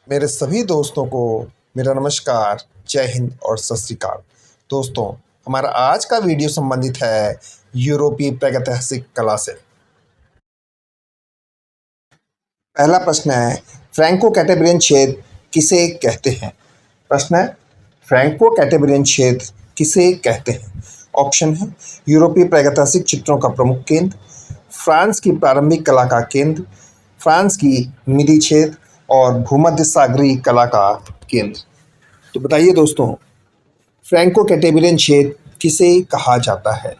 मेरे सभी दोस्तों को मेरा नमस्कार, जय हिंद और सत श्री अकाल। दोस्तों, हमारा आज का वीडियो संबंधित है यूरोपीय प्रागैतिहासिक कला से। पहला प्रश्न है, फ्रैंको कैटेबरियन क्षेत्र किसे कहते हैं? प्रश्न है, फ्रैंको कैटेबरियन क्षेत्र किसे कहते हैं? ऑप्शन है, यूरोपीय प्रागैतिहासिक चित्रों का प्रमुख केंद्र, फ्रांस की प्रारंभिक कला का केंद्र, फ्रांस की मिडी क्षेत्र और भूमध्य सागरीय कला का केंद्र। तो बताइए दोस्तों, फ्रैंको कैटेबरियन क्षेत्र किसे कहा जाता है?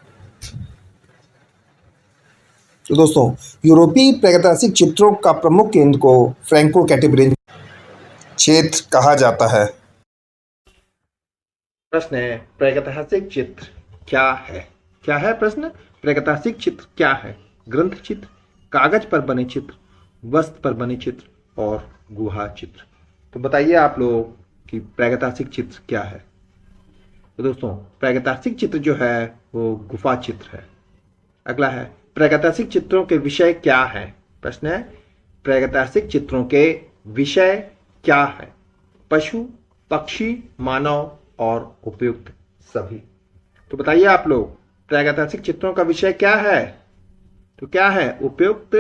तो दोस्तों, यूरोपीय प्रागैतिहासिक चित्रों का प्रमुख केंद्र को फ्रैंको कैटेबरियन क्षेत्र कहा जाता है। प्रश्न है, प्रागैतिहासिक चित्र क्या है? क्या है प्रश्न? प्रागैतिहासिक चित्र क्या है? ग्रंथ चित्र, कागज पर बने चित्र, वस्त्र पर बने चित्र और गुहा चित्र। तो बताइए आप लोग कि प्रागैतिहासिक चित्र क्या है? तो दोस्तों, प्रागैतिहासिक चित्र जो है वो गुफा चित्र है। अगला है, प्रागैतिहासिक चित्रों के विषय क्या है? प्रश्न है, प्रागैतिहासिक चित्रों के विषय क्या है? पशु, पक्षी, मानव और उपयुक्त सभी। तो बताइए आप लोग, प्रागैतिहासिक चित्रों का विषय क्या है? तो क्या है? उपयुक्त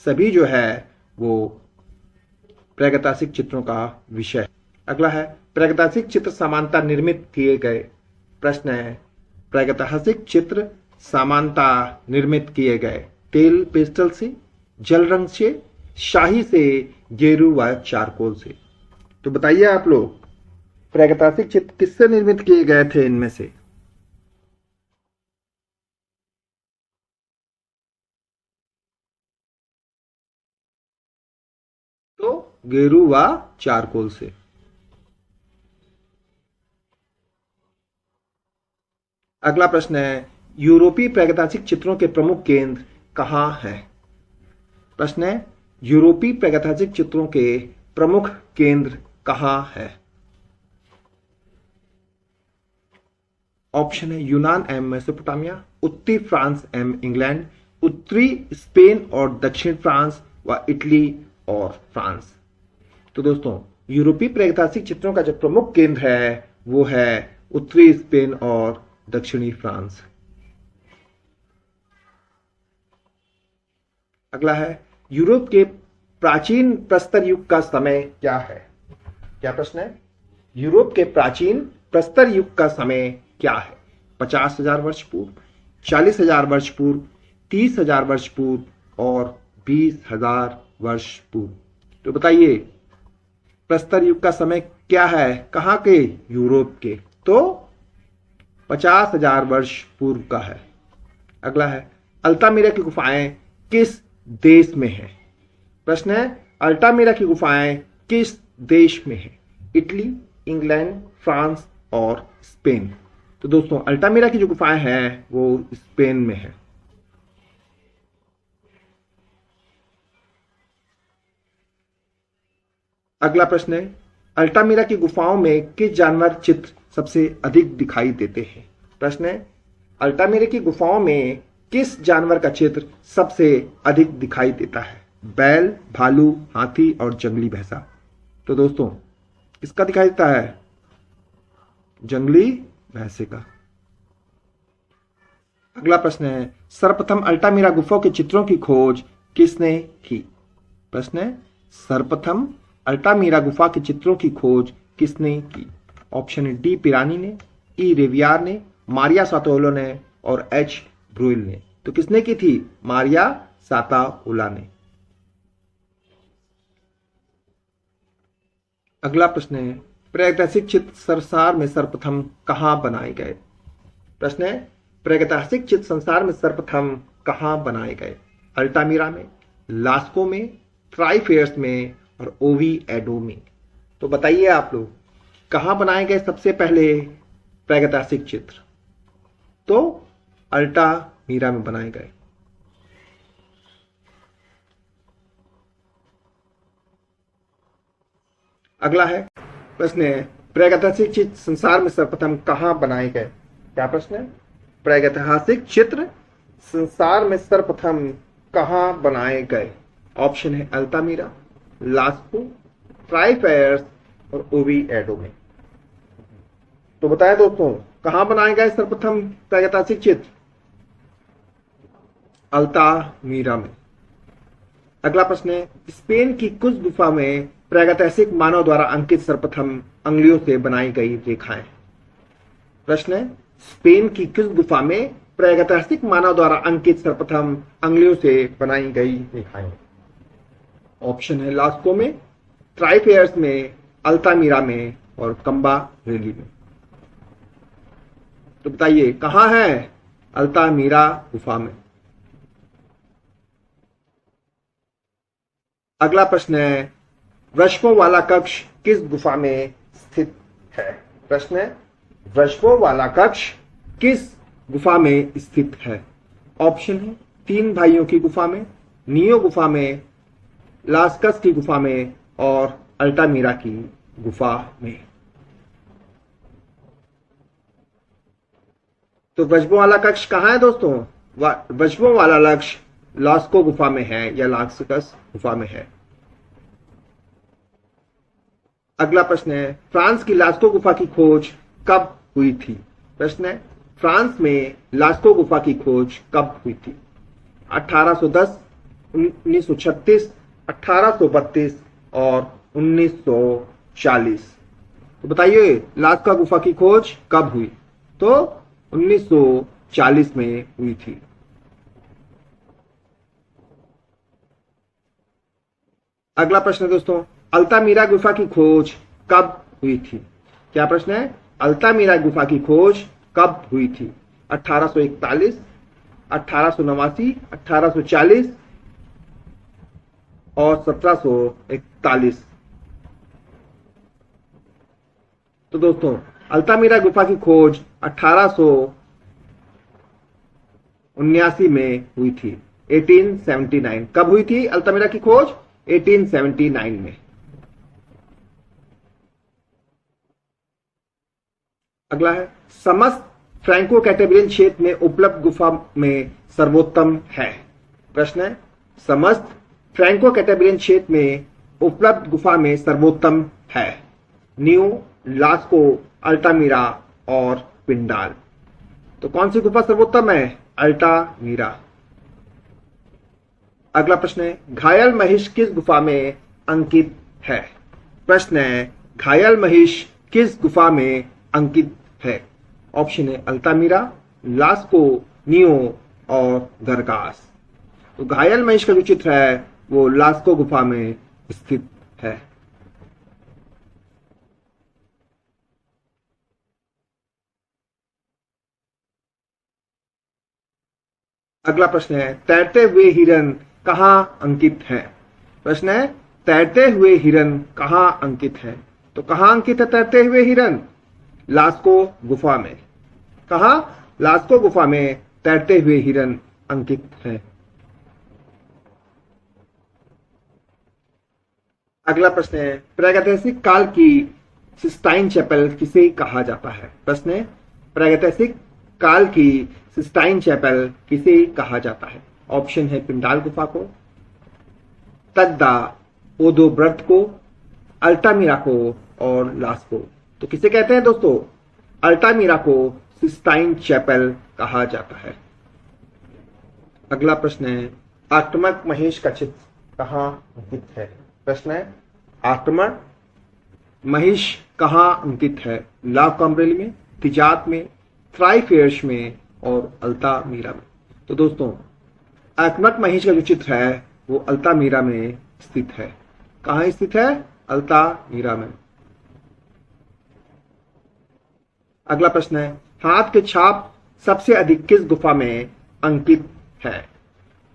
सभी जो है वो प्रागैतिहासिक चित्रों का विषय है। अगला है, प्रागैतिहासिक चित्र समानता निर्मित किए गए। प्रश्न है, प्रागैतिहासिक चित्र समानता निर्मित किए गए। तेल पेस्टल से, जल रंग से, शाही से, गेरू व चारकोल से। तो बताइए आप लोग, प्रागैतिहासिक चित्र किससे निर्मित किए गए थे इनमें से? तो गेरू व चारकोल से। अगला प्रश्न है, यूरोपीय प्रागैतिहासिक चित्रों के प्रमुख केंद्र कहाँ हैं? प्रश्न है, यूरोपीय प्रागैतिहासिक चित्रों के प्रमुख केंद्र कहाँ है? ऑप्शन है, यूनान एवं मेसोपोटामिया, उत्तरी फ्रांस एवं इंग्लैंड, उत्तरी स्पेन और दक्षिण फ्रांस व इटली और फ्रांस। तो दोस्तों, यूरोपीय प्रागैतिहासिक चित्रों का जो प्रमुख केंद्र है वो है उत्तरी स्पेन और दक्षिणी फ्रांस। अगला है, यूरोप के प्राचीन प्रस्तर युग का समय क्या है? क्या प्रश्न है? यूरोप के प्राचीन प्रस्तर युग का समय क्या है? 50,000 वर्ष पूर्व, 40,000 वर्ष पूर्व, 30,000 वर्ष पूर्व और 20,000 वर्ष पूर्व। तो बताइए, प्रस्तर युग का समय क्या है? कहाँ के? यूरोप के। तो 50,000 वर्ष पूर्व का है। अगला है, अल्तामिरा की गुफाएं किस देश में हैं? प्रश्न है, अल्टामिरा की गुफाएं किस देश में हैं? इटली, इंग्लैंड, फ्रांस और स्पेन। तो दोस्तों, अल्टामिरा की जो गुफाएं हैं वो स्पेन में है। अगला प्रश्न है, अल्टामिरा की गुफाओं में किस जानवर चित्र सबसे अधिक दिखाई देते हैं? प्रश्न है, अल्टामिरा की गुफाओं में किस जानवर का चित्र सबसे अधिक दिखाई देता है? बैल, भालू, हाथी और जंगली भैंसा। तो दोस्तों, किसका दिखाई देता है? जंगली भैंसे का। अगला प्रश्न है, सर्वप्रथम अल्टामिरा गुफा के चित्रों की खोज किसने की? प्रश्न है, सर्वप्रथम अल्टामिरा गुफा के चित्रों की खोज किसने की? ऑप्शन है, डी पिरानी ने, ई रेवियार ने, मारिया सातोलो ने और एच ब्रुइल ने। तो किसने की थी? मारिया साताउला ने। अगला प्रश्न है, प्रागैतिहासिक चित्र संसार में सर्वप्रथम कहां बनाए गए? प्रश्न है, प्रागैतिहासिक चित्र संसार में सर्वप्रथम कहां बनाए गए? अल्टामिरा में, लास्को में, ट्राइफेयर्स में और ओवी एडो में। तो बताइए आप लोग, कहां बनाए गए सबसे पहले प्रागैतिहासिक चित्र? तो अल्टामिरा में बनाए गए। अगला है, प्रश्न है, प्रागैतिहासिक चित्र संसार में सर्वप्रथम कहां बनाए गए? क्या प्रश्न है? प्रागैतिहासिक चित्र संसार में सर्वप्रथम कहां बनाए गए? ऑप्शन है, अल्तामिरा, लास्को, ट्राइफेयर्स और ओविएडो में। तो बताएं दोस्तों, कहां बनाए गए सर्वप्रथम प्रागैतिहासिक चित्र? अल्तामीरा में। अगला प्रश्न है, स्पेन की कुछ गुफा में प्रागैतिहासिक मानव द्वारा अंकित सर्वप्रथम अंगुलियों से बनाई गई रेखाएं। प्रश्न है, स्पेन की किस गुफा में प्रागैतिहासिक मानव द्वारा अंकित सर्वप्रथम अंगुलियों से बनाई गई रेखाएं? ऑप्शन है लास्को में, ट्राइफेयर्स में, अल्तामीरा में और कम्बा रेली में। तो बताइए कहां है अल्तामीरा गुफा में? अगला प्रश्न है, वृषभों वाला कक्ष किस गुफा में स्थित है? प्रश्न है, वृषभों वाला कक्ष किस गुफा में स्थित है? ऑप्शन है तीन भाइयों की गुफा में, नियो गुफा में, लास्कस की गुफा में और अल्टामीरा की गुफा में। तो वृषभों वाला कक्ष कहां है दोस्तों? वृषभों वाला लक्ष्य लास्को गुफा में है या लास्कस गुफा में है। अगला प्रश्न है, फ्रांस की लास्को गुफा की खोज कब हुई थी? प्रश्न है, फ्रांस में लास्को गुफा की खोज कब हुई थी? 1810, 1936, 1832 और 1940। तो बताइए लास्को गुफा की खोज कब हुई? तो 1940 में हुई थी। अगला प्रश्न है दोस्तों, अल्तामीरा गुफा की खोज कब हुई थी? क्या प्रश्न है? अल्तामीरा गुफा की खोज कब हुई थी? 1841, 1889, 1840 और 1741। तो दोस्तों अल्तामीरा गुफा की खोज 1879 में हुई थी, 1879। कब हुई थी अल्तामीरा की खोज? 1879 में। अगला है, समस्त फ्रैंको कैटेबरियन क्षेत्र में उपलब्ध गुफा में सर्वोत्तम है। प्रश्न है, समस्त फ्रैंको कैटेबरियन क्षेत्र में उपलब्ध गुफा में सर्वोत्तम है। न्यू, लास्को, अल्टामीरा और पिंडाल। तो कौन सी गुफा सर्वोत्तम है? अल्टामीरा। अगला प्रश्न है, घायल महिष किस गुफा में अंकित है? प्रश्न है, घायल महिष किस गुफा में अंकित है? ऑप्शन है अल्तामीरा, लास्को, नियो और गरगास। तो घायल महिष का जो चित्र है वो लास्को गुफा में स्थित है। अगला प्रश्न है, तैरते हुए हिरन कहां अंकित है? प्रश्न है, तैरते हुए हिरन कहां अंकित है? तो कहां अंकित है तैरते हुए हिरन? लास्को गुफा में। कहां? लास्को गुफा में तैरते हुए हिरन अंकित है। अगला प्रश्न है, प्रागैतिहासिक काल की सिस्टाइन चैपल किसे कहा जाता है? प्रश्न है, प्रागैतिहासिक काल की सिस्टाइन चैपल किसे कहा जाता है? ऑप्शन है पिंडाल गुफा को, तद्दा ओदोब्रत को, अल्टामीरा को और लास्को। तो किसे कहते हैं दोस्तों? अल्टामीरा को सिस्टाइन चैपल कहा जाता है। अगला प्रश्न है, आक्रमक महेश का चित्र कहां अंकित है? प्रश्न है, आक्रमक महिष कहां अंकित है? ला कॉम्ब्रेली में, तिजात में, ट्राइफेयर्स में और अल्तामीरा में। तो दोस्तों आक्रमक महिष का जो चित्र है वो अल्तामीरा में स्थित है। कहां स्थित है? अल्तामीरा में। अगला प्रश्न है, हाथ के छाप सबसे अधिक किस गुफा में अंकित है?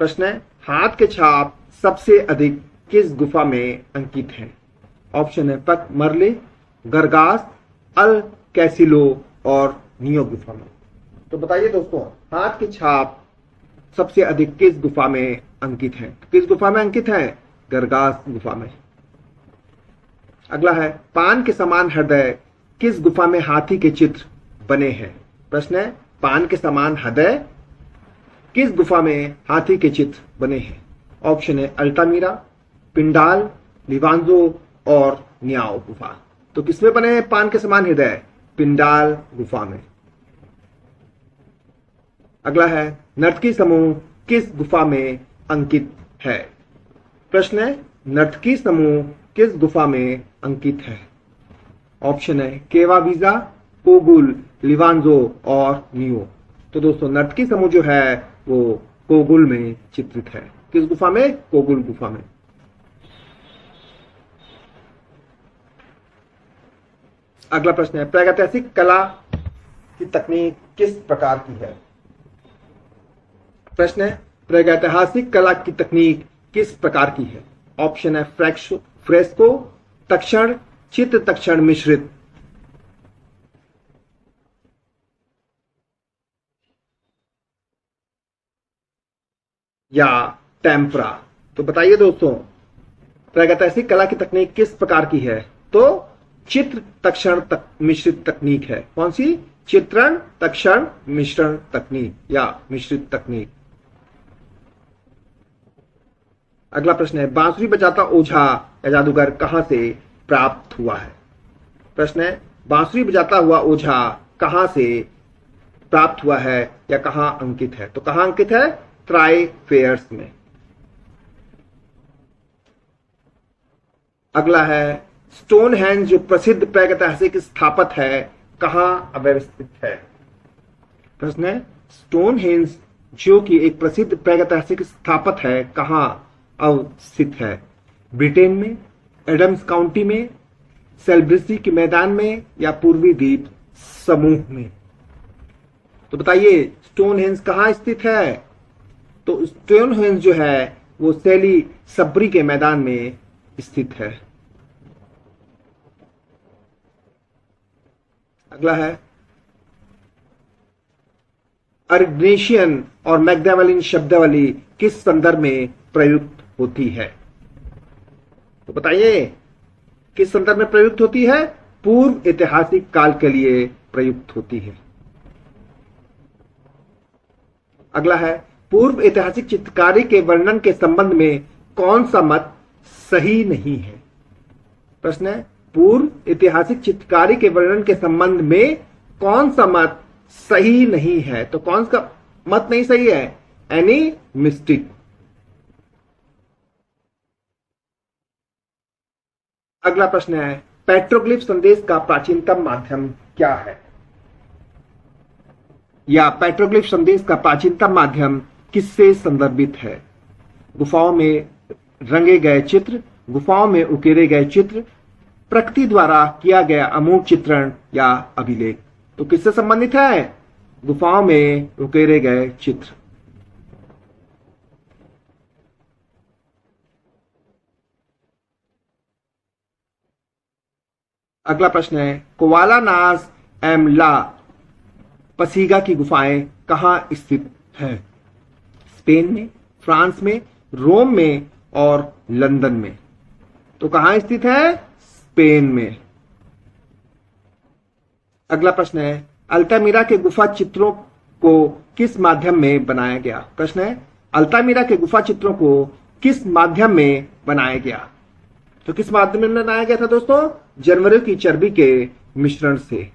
प्रश्न है, हाथ के छाप सबसे अधिक किस गुफा में अंकित है? ऑप्शन है पक मरले, गरगास, अल कैसिलो और नियो गुफा में। तो बताइए दोस्तों हाथ की छाप सबसे अधिक किस गुफा में अंकित है? किस गुफा में अंकित है? गरगास गुफा में। अगला है, पान के समान हृदय किस गुफा में हाथी के चित्र बने हैं? प्रश्न है, पान के समान हृदय किस गुफा में हाथी के चित्र बने हैं? ऑप्शन है अल्टामीरा, पिंडाल, लिवांजो और न्याओ गुफा। तो किसमें बने हैं पान के समान हृदय? पिंडाल गुफा में। अगला है नर्तकी समूह किस गुफा में अंकित है? प्रश्न है नर्तकी समूह किस गुफा में अंकित है? ऑप्शन है केवा वीजा, कोगुल, लिवांजो और नियो। तो दोस्तों नर्तकी समूह जो है वो कोगुल में चित्रित है। किस गुफा में? कोगुल गुफा में। अगला प्रश्न है प्रागैतिहासिक कला की तकनीक किस प्रकार की है? प्रश्न है प्रागैतिहासिक कला की तकनीक किस प्रकार की है? ऑप्शन है फ्रेस्को, तक्षण, चित्र तक्षण मिश्रित। या टेम्परा। तो बताइए दोस्तों प्रागैतिहासिक कला की तकनीक किस प्रकार की है? तो चित्र तक्षण मिश्रित तकनीक है। कौन सी? चित्रण तक्षण मिश्रण तकनीक या मिश्रित तकनीक। अगला प्रश्न है बांसुरी बजाता ओझा या जादूगर कहां से प्राप्त हुआ है? प्रश्न है बांसुरी बजाता हुआ ओझा कहां से प्राप्त हुआ है या कहां अंकित है? तो कहां अंकित है? ट्राई फेयर्स में। अगला है स्टोनहेंज जो प्रसिद्ध प्रागैतिहासिक स्थापत है कहां अवस्थित है? प्रश्न है स्टोनहेंज जो कि एक प्रसिद्ध प्रागैतिहासिक स्थापत है कहां अवस्थित है? ब्रिटेन में, एडम्स काउंटी में, सेल्ब्रिसी के मैदान में या पूर्वी द्वीप समूह में? तो बताइए स्टोनहेंज कहां स्थित है? तो स्टोनहेंज जो है वो सैली सब्री के मैदान में स्थित है। अगला है अर्गनेशियन और मैग्डावेलिन शब्दावली किस संदर्भ में प्रयुक्त होती है? तो बताइए किस संदर्भ में प्रयुक्त होती है? पूर्व ऐतिहासिक काल के लिए प्रयुक्त होती है। अगला है पूर्व ऐतिहासिक चित्रकारी के वर्णन के संबंध में कौन सा मत सही नहीं है? प्रश्न है पूर्व ऐतिहासिक चित्रकारी के वर्णन के संबंध में कौन सा मत सही नहीं है? तो कौन सा मत नहीं सही है? Any mistake. अगला प्रश्न है पेट्रोग्लिफ संदेश का प्राचीनतम माध्यम क्या है? या पेट्रोग्लिफ संदेश का प्राचीनतम माध्यम किससे संदर्भित है? गुफाओं में रंगे गए चित्र, गुफाओं में उकेरे गए चित्र, प्रकृति द्वारा किया गया अमूर्त चित्रण या अभिलेख। तो किससे संबंधित है? गुफाओं में उकेरे गए चित्र। अगला प्रश्न है कोवाला नाज एम ला पसीगा की गुफाएं कहां स्थित है? स्पेन में, फ्रांस में, रोम में और लंदन में। तो कहां स्थित है? स्पेन में। अगला प्रश्न है अल्तामिरा के गुफा चित्रों को किस माध्यम में बनाया गया? प्रश्न है अल्तामिरा के गुफा चित्रों को किस माध्यम में बनाया गया? तो किस माध्यम में बनाया गया था दोस्तों? जानवरों की चर्बी के मिश्रण से।